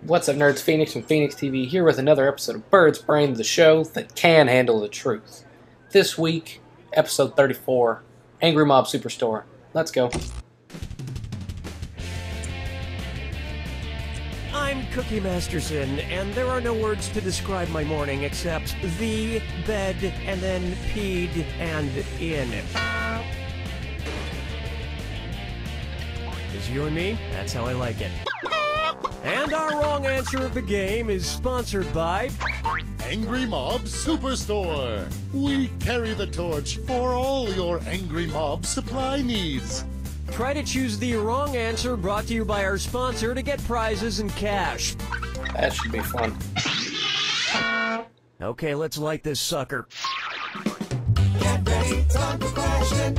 What's up, nerds? Phoenix from PhoenixTV here with another episode of Bird's Brain, the show that can handle the truth. This week, episode 34, Angry Mob Superstore. Let's go. I'm Cookie Masterson, and there are no words to describe my morning except the, bed, and then peed, and in. Is you and me? That's how I like it. And our wrong answer of the game is sponsored by Angry Mob Superstore. We carry the torch for all your Angry Mob supply needs. Try to choose the wrong answer, brought to you by our sponsor, to get prizes and cash. That should be fun. Okay, let's light this sucker. Get ready, time for question.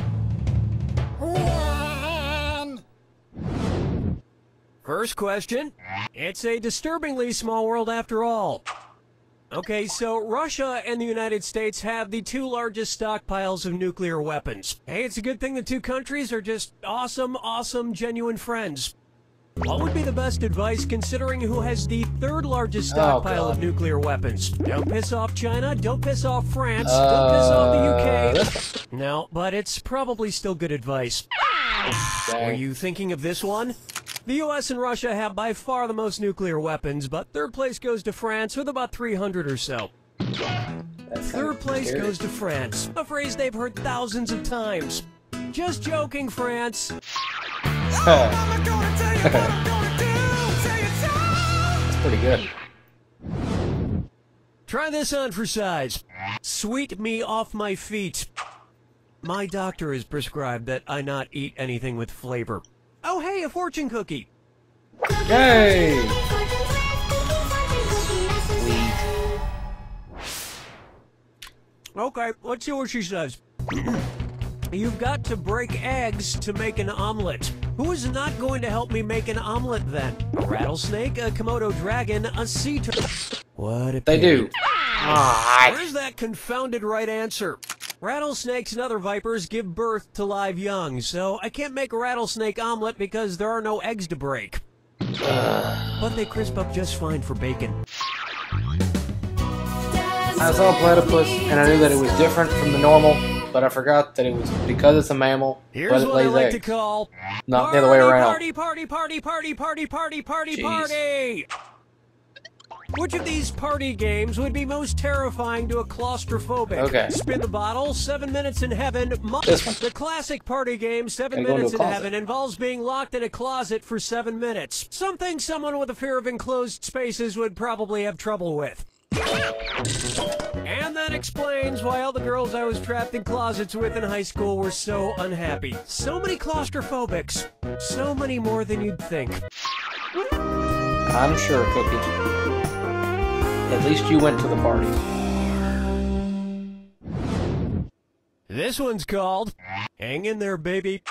First question. It's a disturbingly small world after all. Okay, so Russia and the United States have the two largest stockpiles of nuclear weapons. Hey, it's a good thing the two countries are just awesome, genuine friends. What would be the best advice considering who has the third largest stockpile of nuclear weapons? Don't piss off China, don't piss off France, don't piss off the UK. No, but it's probably still good advice. Are you thinking of this one? The US and Russia have by far the most nuclear weapons, but third place goes to France with about 300 or so. Third place goes to France, a phrase they've heard thousands of times. Just joking, France. That's pretty good. Try this on for size. Sweet me off my feet. My doctor has prescribed that I not eat anything with flavor. Oh, hey, a fortune cookie. Yay! Okay, let's see what she says. You've got to break eggs to make an omelet. Who is not going to help me make an omelet then? A rattlesnake, a Komodo dragon, a sea turtle. What if They do. Where's that confounded right answer? Rattlesnakes and other vipers give birth to live young, so I can't make a rattlesnake omelet because there are no eggs to break. But they crisp up just fine for bacon. I saw a platypus, and I knew that it was different from the normal, but I forgot that it was because it's a mammal, Here's but it what I lays like eggs. to call Not the other way around. Party! Jeez. Which of these party games would be most terrifying to a claustrophobic? Okay. Spin the bottle, 7 minutes in heaven. This one. The classic party game, 7 Gotta go minutes in into a heaven, involves being locked in a closet for 7 minutes. Something someone with a fear of enclosed spaces would probably have trouble with. And that explains why all the girls I was trapped in closets with in high school were so unhappy. So many claustrophobics. So many more than you'd think. I'm sure, Cookie. At least you went to the party. This one's called Hang in There, Baby.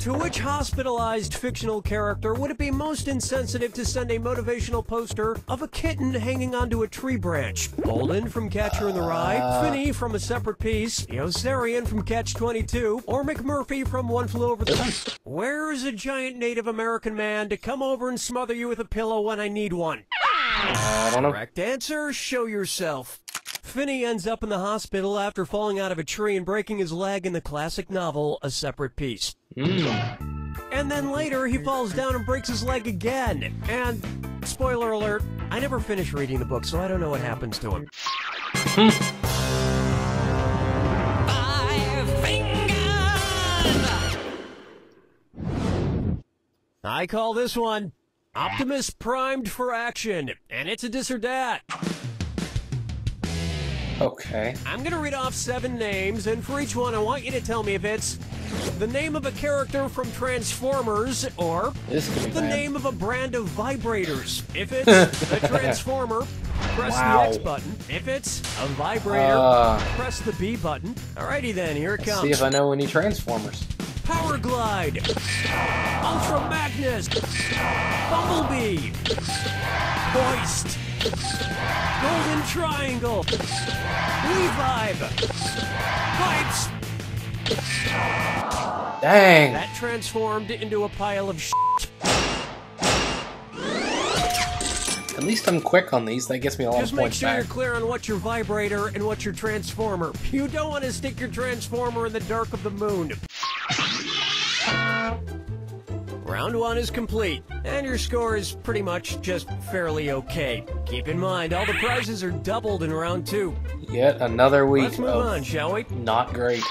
To which hospitalized fictional character would it be most insensitive to send a motivational poster of a kitten hanging onto a tree branch? Holden from Catcher in the Rye, Finney from A Separate Piece, Yossarian from Catch-22, or McMurphy from One Flew Over the... Where is a giant Native American man to come over and smother you with a pillow when I need one? I don't know. Correct answer, show yourself. Finney ends up in the hospital after falling out of a tree and breaking his leg in the classic novel, A Separate Piece. And then later, he falls down and breaks his leg again. And, spoiler alert, I never finished reading the book, so I don't know what happens to him. 5 fingers! I call this one Optimus Primed for Action, and it's a dis or dat. Okay. I'm gonna read off 7 names, and for each one, I want you to tell me if it's the name of a character from Transformers, or the name of a brand of vibrators. If it's a Transformer, press the X button. If it's a vibrator, press the B button. Alrighty then, here it comes. See if I know any Transformers. Power Glide, Ultra Magnus, Bumblebee, Hoist, Golden Triangle, Revive, Pipes. Dang. That transformed into a pile of shit. At least I'm quick on these. That gets me a lot Just of make points sure back. you're clear on what's your vibrator and what's your transformer. You don't want to stick your transformer in the dark of the moon. Round 1 is complete, and your score is pretty much just fairly okay. Keep in mind, all the prizes are doubled in round 2. Yet another week Let's move of on, shall we? not great.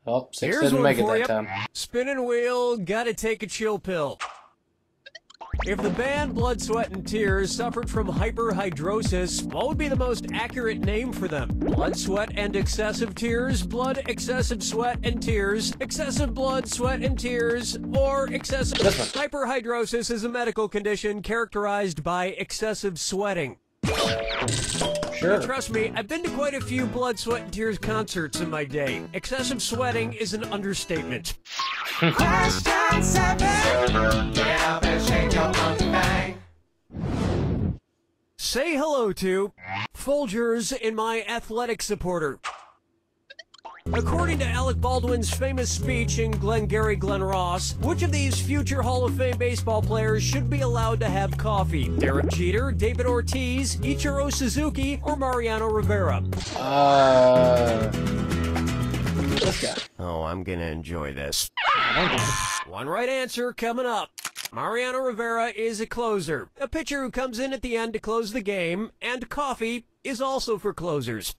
Oh, 6 Here's didn't one make it for that you. time. Spinning wheel, gotta take a chill pill. If the band Blood, Sweat, and Tears suffered from hyperhidrosis, what would be the most accurate name for them? Blood, sweat, and excessive tears, blood, excessive sweat, and tears, excessive blood, sweat, and tears, or excessive... Hyperhidrosis is a medical condition characterized by excessive sweating. Sure. Trust me, I've been to quite a few Blood, Sweat, and Tears concerts in my day. Excessive sweating is an understatement. Question 7. Get up and shake your monkey bang. Say hello to Folgers in my athletic supporter. According to Alec Baldwin's famous speech in Glengarry Glen Ross, which of these future Hall of Fame baseball players should be allowed to have coffee? Derek Jeter, David Ortiz, Ichiro Suzuki, or Mariano Rivera? This guy. Oh, I'm gonna enjoy this. One right answer coming up. Mariano Rivera is a closer, a pitcher who comes in at the end to close the game, and coffee is also for closers.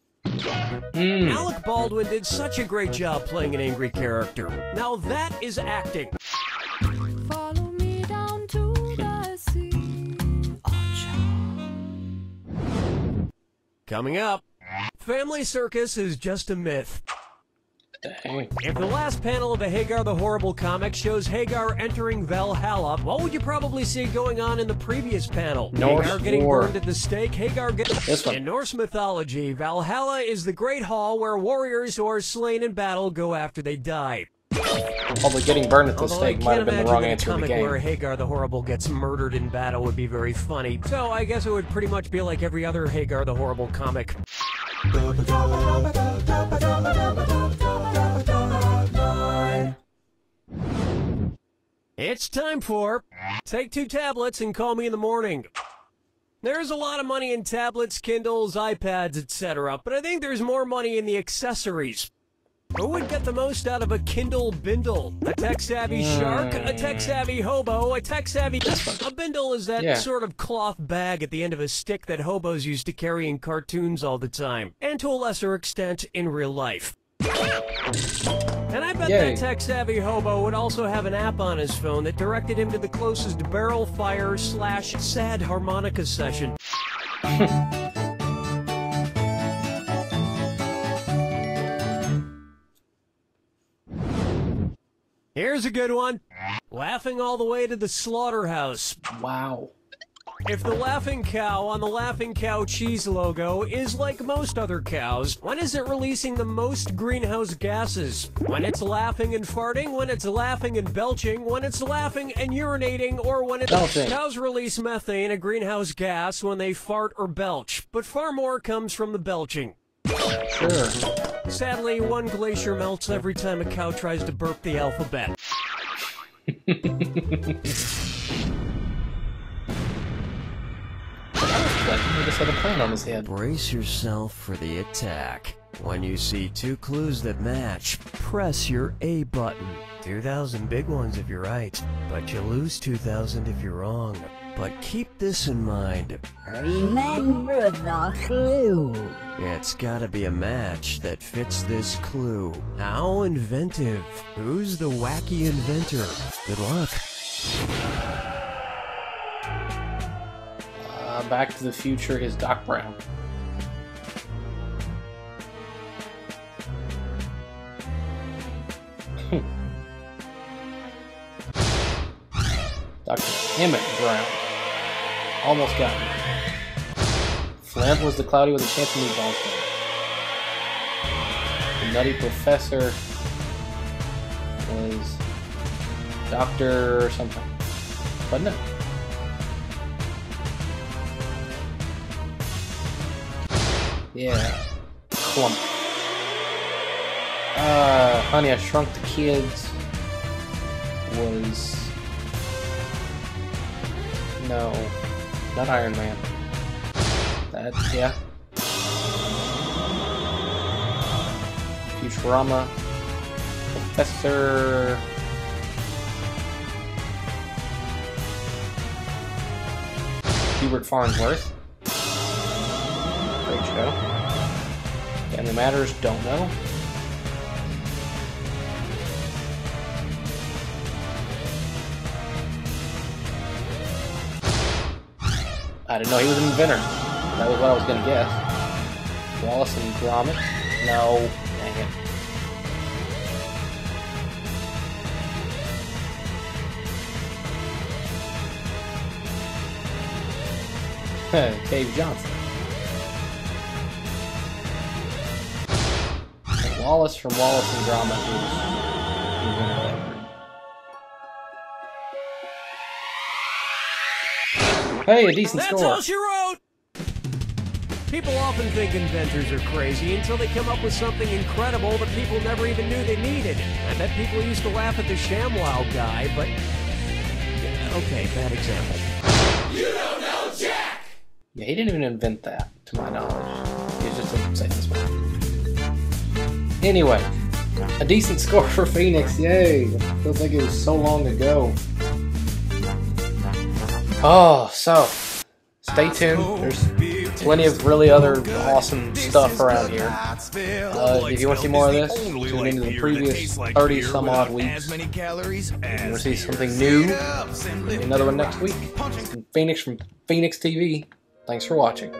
Alec Baldwin did such a great job playing an angry character. Now that is acting. Follow me down to the sea. Coming up, Family Circus is just a myth. Dang. If the last panel of a Hagar the Horrible comic shows Hagar entering Valhalla, what would you probably see going on in the previous panel? Norse Hagar getting war. burned at the stake, Hagar getting... This one. In Norse mythology, Valhalla is the great hall where warriors who are slain in battle go after they die. Although getting burned at the Although I stake might can't have been the imagine wrong that a answer of the comic where game. Hagar the Horrible gets murdered in battle would be very funny. So I guess it would pretty much be like every other Hagar the Horrible comic. It's time for Take 2 tablets and call me in the morning. There's a lot of money in tablets, Kindles, iPads, etc., but I think there's more money in the accessories. Who would get the most out of a Kindle bindle? A tech-savvy shark, a tech-savvy hobo, a tech-savvy... A bindle is that sort of cloth bag at the end of a stick that hobos used to carry in cartoons all the time, and to a lesser extent in real life. And I bet that tech-savvy hobo would also have an app on his phone that directed him to the closest barrel fire / sad harmonica session. Here's a good one. Laughing all the way to the slaughterhouse. Wow. If the laughing cow on the Laughing Cow cheese logo is like most other cows, when is it releasing the most greenhouse gases? When it's laughing and farting, when it's laughing and belching, when it's laughing and urinating, or when it's... Belching. Cows release methane, a greenhouse gas, when they fart or belch, but far more comes from the belching. Sure. Sadly, one glacier melts every time a cow tries to burp the alphabet. He just had a plan on his head. Brace yourself for the attack. When you see 2 clues that match, press your A button. 2,000 big ones if you're right, but you lose 2,000 if you're wrong. But keep this in mind. Remember the clue. It's gotta be a match that fits this clue. How inventive. Who's the wacky inventor? Good luck. Back to the Future is Doc Brown. Dr. Emmett Brown. Almost got me. Flint was the cloudy with a chance of meatballs. The Nutty Professor was Dr. something. Wasn't it? Yeah. Clump. Honey, I Shrunk the Kids was... No, not Iron Man. That, yeah. Futurama. Professor... Hubert Farnsworth. Great show. Family Matters, don't know. I didn't know he was an inventor. That was what I was gonna guess. Wallace and Gromit? No. Dang it. Dave Johnson. And Wallace from Wallace and Gromit is Hey, a decent That's score. all she wrote! People often think inventors are crazy until they come up with something incredible that people never even knew they needed. I bet people used to laugh at the ShamWow guy, but... Okay, bad example. You don't know Jack! Yeah, he didn't even invent that, to my knowledge. He was just a famous one. Anyway, a decent score for Phoenix, yay! Feels like it was so long ago. Oh, so, stay tuned. There's plenty of really other awesome stuff around here. If you want to see more of this, tune into the previous 30-some-odd weeks. If you want to see something new, another one next week. Phoenix from PhoenixTV. Thanks for watching.